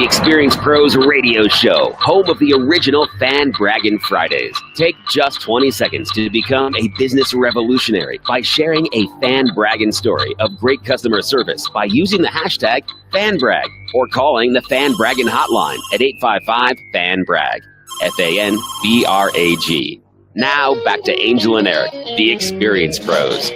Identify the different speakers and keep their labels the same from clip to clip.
Speaker 1: Experience Pros Radio Show, home of the original Fan Braggin' Fridays. Take just 20 seconds to become a business revolutionary by sharing a fan bragging story of great customer service by using the hashtag FanBrag or calling the Fan Braggin' Hotline at 855-FAN-BRAG. FANBRAG. Now back to Angel and Eric, the Experience Pros.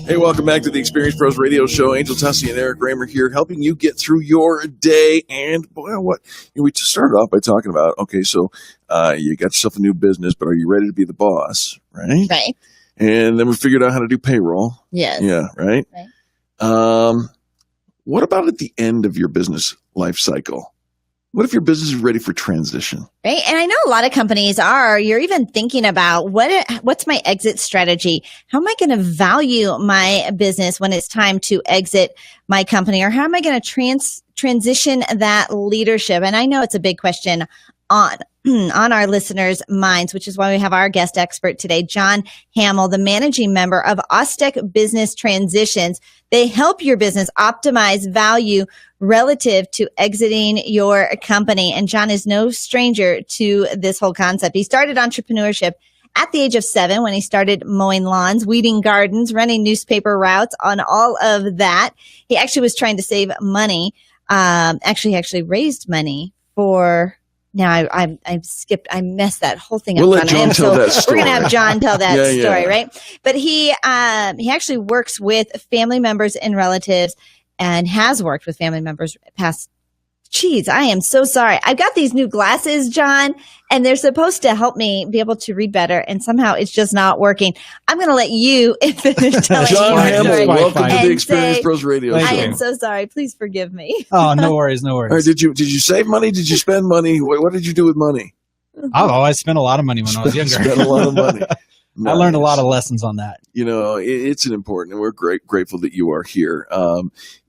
Speaker 2: Hey, welcome back to the Experience Pros Radio Show. Angel Tussey and Eric Raymer here, helping you get through your day. And boy, we just started off by talking about, okay, so you got yourself a new business, but are you ready to be the boss, right?
Speaker 3: Right.
Speaker 2: And then we figured out how to do payroll.
Speaker 3: Yes.
Speaker 2: Yeah, right? What about at the end of your business life cycle? What if your business is ready for transition?
Speaker 3: Right. And I know a lot of companies are. You're even thinking about what's my exit strategy? How am I going to value my business when it's time to exit my company? Or how am I going to transition that leadership? And I know it's a big question on our listeners' minds, which is why we have our guest expert today, John Hamill, the managing member of Austec Business Transitions. They help your business optimize value relative to exiting your company. And John is no stranger to this whole concept. He started entrepreneurship at the age of 7 when he started mowing lawns, weeding gardens, running newspaper routes, on all of that. He actually was trying to save money. He actually raised money for... Now I messed that whole thing up.
Speaker 2: We'll let John tell that story.
Speaker 3: We're going to have John tell that story, right? But he actually works with family members and relatives, and has worked with family members past. Geez, I am so sorry. I've got these new glasses, John, and they're supposed to help me be able to read better, and somehow it's just not working. I'm going to let you finish telling
Speaker 2: John
Speaker 3: your story.
Speaker 2: Hamill, welcome to the Experience Pros Radio Show.
Speaker 3: I am so sorry. Please forgive me.
Speaker 4: Oh, no worries, no worries.
Speaker 2: All right, did you save money? Did you spend money? What did you do with money?
Speaker 4: Oh, I spent a lot of money when I was younger.
Speaker 2: Spent a lot of money. Nice.
Speaker 4: I learned a lot of lessons on that.
Speaker 2: You know, it's an important, and we're grateful that you are here.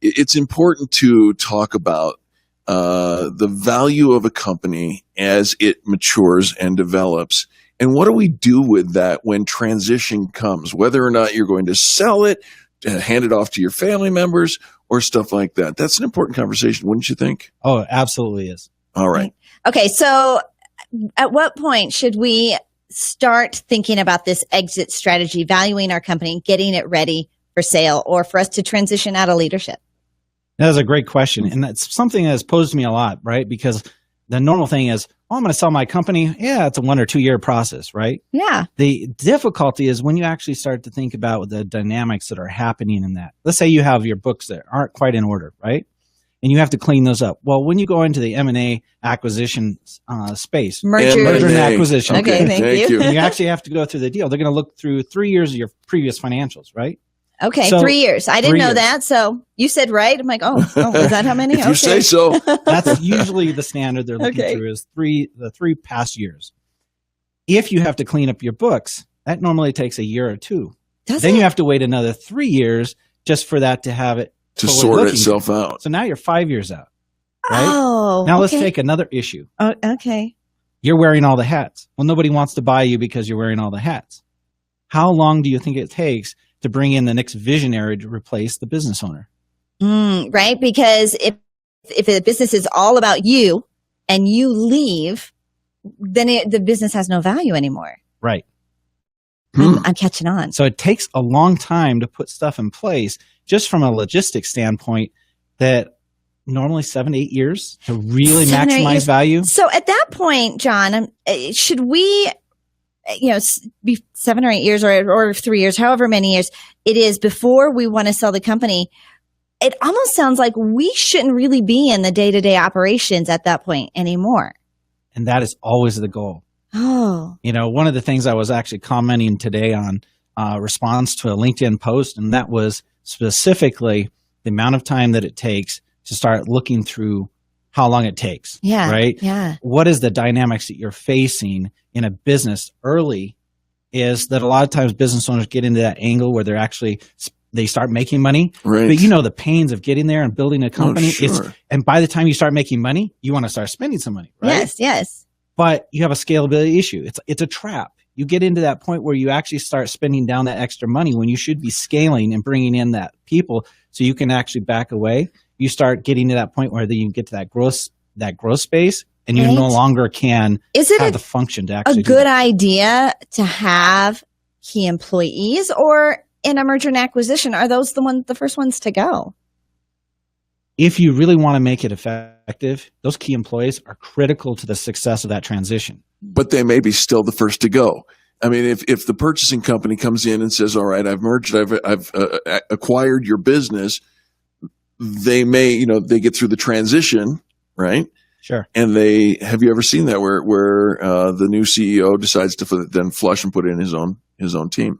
Speaker 2: It's important to talk about the value of a company as it matures and develops. And what do we do with that when transition comes, whether or not you're going to sell it, hand it off to your family members, or stuff like that? That's an important conversation, wouldn't you think?
Speaker 4: Oh, it absolutely is.
Speaker 2: All right.
Speaker 3: Okay, so at what point should we start thinking about this exit strategy, valuing our company, getting it ready for sale, or for us to transition out of leadership?
Speaker 4: That is a great question. And that's something that has posed to me a lot, right? Because the normal thing is, I'm going to sell my company. Yeah, it's a 1 or 2 year process, right?
Speaker 3: Yeah.
Speaker 4: The difficulty is when you actually start to think about the dynamics that are happening in that. Let's say you have your books that aren't quite in order, right? And you have to clean those up. Well, when you go into the M&A acquisition space,
Speaker 3: merger
Speaker 4: and acquisition.
Speaker 3: Okay, thank you.
Speaker 4: And you actually have to go through the deal. They're going to look through 3 years of your previous financials, right?
Speaker 3: Okay,
Speaker 4: so,
Speaker 3: 3 years. I didn't know
Speaker 4: 3 years.
Speaker 3: That. So you said right. I'm like, oh, is that how many?
Speaker 2: If you say so.
Speaker 4: That's usually the standard they're looking through is the 3 past years. If you have to clean up your books, that normally takes a year or 2. Then you have to wait another 3 years just for that to have it
Speaker 2: to sort itself out.
Speaker 4: So now you're 5 years out. Right?
Speaker 3: Oh,
Speaker 4: now let's take another issue.
Speaker 3: Oh, okay.
Speaker 4: You're wearing all the hats. Well, nobody wants to buy you because you're wearing all the hats. How long do you think it takes to bring in the next visionary to replace the business owner?
Speaker 3: Right? Because if the business is all about you and you leave, then the business has no value anymore.
Speaker 4: Right.
Speaker 3: I'm catching on.
Speaker 4: So it takes a long time to put stuff in place, just from a logistics standpoint, that normally 7 to 8 years to really maximize value.
Speaker 3: So at that point, John, should we, be 7 or 8 years or 3 years, however many years it is before we want to sell the company? It almost sounds like we shouldn't really be in the day-to-day operations at that point anymore.
Speaker 4: And that is always the goal.
Speaker 3: Oh.
Speaker 4: One of the things I was actually commenting today on response to a LinkedIn post, and that was specifically the amount of time that it takes to start looking through how long it takes.
Speaker 3: Yeah.
Speaker 4: Right?
Speaker 3: Yeah.
Speaker 4: What is the dynamics that you're facing in a business early is that a lot of times business owners get into that angle where they start making money.
Speaker 2: Right.
Speaker 4: But the pains of getting there and building a company.
Speaker 2: Oh, sure.
Speaker 4: And by the time you start making money, you want to start spending some money, right?
Speaker 3: Yes.
Speaker 4: But you have a scalability issue. It's a trap. You get into that point where you actually start spending down that extra money when you should be scaling and bringing in that people so you can actually back away. You start getting to that point where then you get to that growth that growth space, and you
Speaker 3: Right.
Speaker 4: no longer can
Speaker 3: Is it
Speaker 4: have
Speaker 3: a
Speaker 4: the function to actually do
Speaker 3: good
Speaker 4: that.
Speaker 3: idea to have key employees, or in a merger and acquisition, are those the first ones to go?
Speaker 4: If you really want to make it effective, those key employees are critical to the success of that transition.
Speaker 2: But they may be still the first to go. I mean, if the purchasing company comes in and says, all right, I've merged, I've acquired your business, they may, they get through the transition, right?
Speaker 4: Sure.
Speaker 2: And have you ever seen that where the new CEO decides to then flush and put in his own team?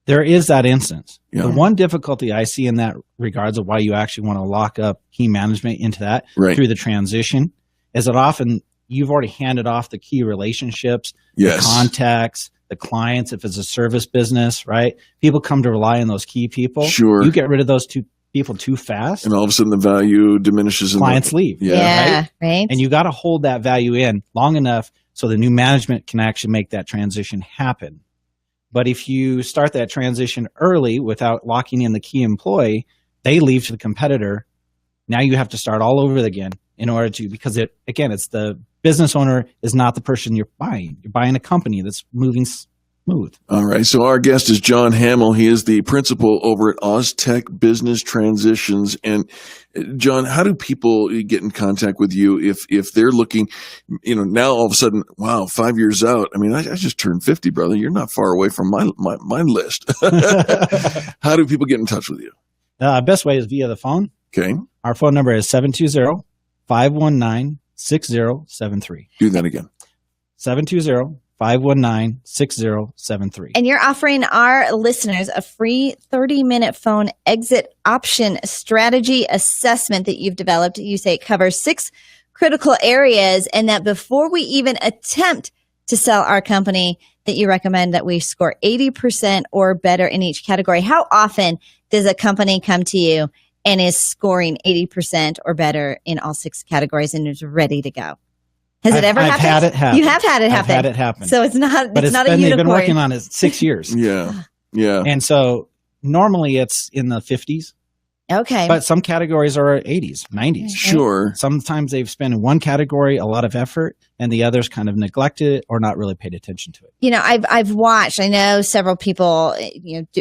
Speaker 4: There is that instance.
Speaker 2: Yeah.
Speaker 4: The one difficulty I see in that regards of why you actually want to lock up key management into that
Speaker 2: Right.
Speaker 4: through the transition is that often you've already handed off the key relationships,
Speaker 2: Yes.
Speaker 4: the contacts, the clients, if it's a service business, right? People come to rely on those key people.
Speaker 2: Sure.
Speaker 4: You get rid of those two people too fast,
Speaker 2: And all of a sudden the value diminishes.
Speaker 4: clients leave.
Speaker 3: Yeah, right.
Speaker 4: And you got to hold that value in long enough so the new management can actually make that transition happen. But if you start that transition early without locking in the key employee, they leave to the competitor. Now you have to start all over again in order to, because it's the business owner is not the person you're buying. You're buying a company that's moving smooth.
Speaker 2: All right. So our guest is John Hamill. He is the principal over at Austec Business Transitions. And John, how do people get in contact with you if they're looking, now all of a sudden, wow, 5 years out. I mean, I just turned 50, brother. You're not far away from my list. How do people get in touch with you?
Speaker 4: Best way is via the phone.
Speaker 2: Okay.
Speaker 4: Our phone number is 720-519-6073.
Speaker 2: Do that again.
Speaker 4: 720-519-6073.
Speaker 3: And you're offering our listeners a free 30-minute phone exit option strategy assessment that you've developed. You say it covers 6 critical areas, and that before we even attempt to sell our company, that you recommend that we score 80% or better in each category. How often does a company come to you and is scoring 80% or better in all 6 categories and is ready to go? Has it ever happened?
Speaker 4: I've had it happen.
Speaker 3: You have had it happen.
Speaker 4: I've had it happen.
Speaker 3: So it's not.
Speaker 4: But
Speaker 3: it's not a
Speaker 4: they've
Speaker 3: unicorn.
Speaker 4: been working on it 6 years.
Speaker 2: Yeah. Yeah.
Speaker 4: And so normally it's in the 50s,
Speaker 3: Okay.
Speaker 4: but some categories are 80s, 90s.
Speaker 2: Sure.
Speaker 4: Sometimes they've spent in one category a lot of effort and the others kind of neglected it or not really paid attention to it.
Speaker 3: I've watched, I know several people,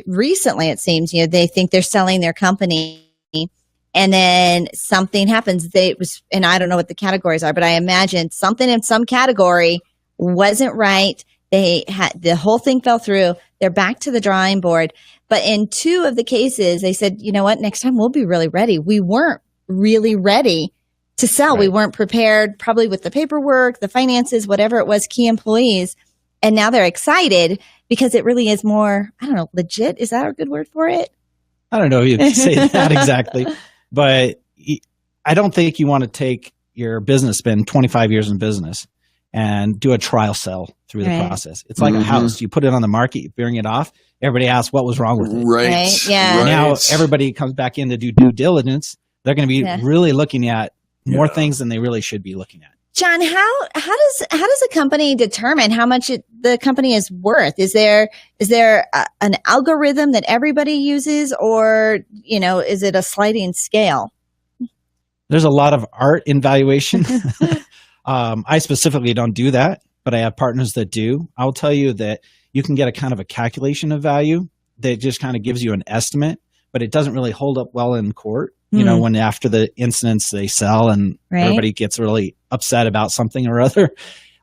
Speaker 3: recently it seems, they think they're selling their company and then something happens. And I don't know what the categories are, but I imagine something in some category wasn't right. The whole thing fell through. They're back to the drawing board. But in 2 of the cases, they said, you know what, next time we'll be really ready. We weren't really ready to sell.
Speaker 4: Right.
Speaker 3: We weren't prepared, probably with the paperwork, the finances, whatever it was, key employees. And now they're excited because it really is more, I don't know, legit. Is that a good word for it?
Speaker 4: I don't know if you say that exactly, but I don't think you want to take your business, spend 25 years in business and do a trial sell through the process. It's like a house. You put it on the market, you bring it off. Everybody asks what was wrong with it.
Speaker 2: Right.
Speaker 3: Yeah.
Speaker 2: Right.
Speaker 4: Now everybody comes back in to do due diligence. They're going to be really looking at more things than they really should be looking at.
Speaker 3: John, how does a company determine how much the company is worth? Is there an algorithm that everybody uses, or is it a sliding scale?
Speaker 4: There's a lot of art in valuation. I specifically don't do that, but I have partners that do. I'll tell you that you can get a kind of a calculation of value that just kind of gives you an estimate, but it doesn't really hold up well in court. When after the incidents they sell and everybody gets really upset about something or other.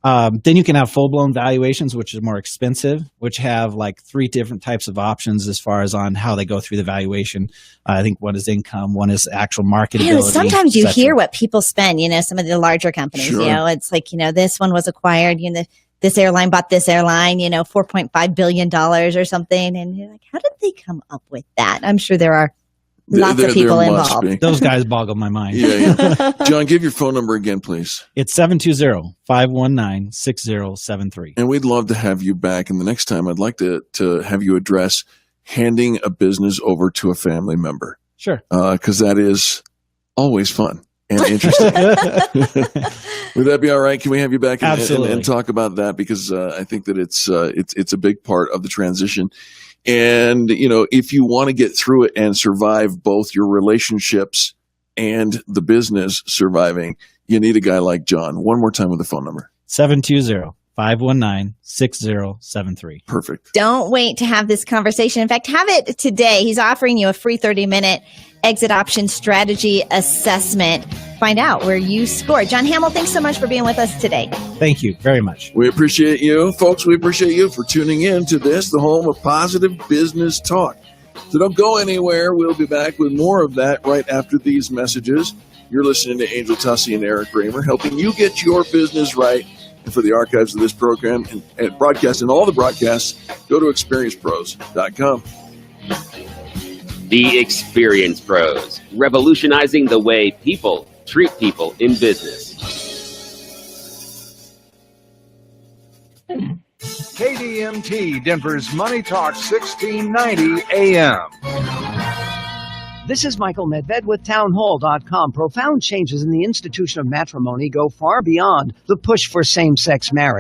Speaker 4: Then you can have full-blown valuations, which is more expensive, which have like 3 different types of options as far as on how they go through the valuation. I think one is income, one is actual marketability.
Speaker 3: Sometimes you hear what people spend, some of the larger companies,
Speaker 2: Sure.
Speaker 3: It's like, this one was acquired, this airline bought this airline, $4.5 billion or something. And you're like, how did they come up with that? I'm sure there are lots of people
Speaker 2: there must
Speaker 3: involved.
Speaker 2: be.
Speaker 4: Those guys boggle my mind.
Speaker 2: Yeah. John, give your phone number again, please.
Speaker 4: It's 720-519-6073.
Speaker 2: And we'd love to have you back. And the next time I'd like to have you address handing a business over to a family member.
Speaker 4: Sure.
Speaker 2: Because that is always fun and interesting. Would that be all right? Can we have you back and talk about that? Because I think that it's a big part of the transition. And, if you want to get through it and survive both your relationships and the business surviving, you need a guy like John. One more time with the phone number.
Speaker 4: 720-519-6073.
Speaker 2: Perfect.
Speaker 3: Don't wait to have this conversation. In fact, have it today. He's offering you a free 30-minute exit option strategy assessment. Find out where you score. John Hamill, thanks so much for being with us today.
Speaker 4: Thank you very much.
Speaker 2: We appreciate you. Folks, we appreciate you for tuning in to this, the home of positive business talk. So don't go anywhere. We'll be back with more of that right after these messages. You're listening to Angel Tussey and Eric Raymer, helping you get your business right. And for the archives of this program and broadcast and all the broadcasts, go to experiencepros.com.
Speaker 1: The Experience Pros, revolutionizing the way people treat people in business.
Speaker 5: KDMT, Denver's Money Talk 1690 AM.
Speaker 6: This is Michael Medved with townhall.com. Profound changes in the institution of matrimony go far beyond the push for same-sex marriage.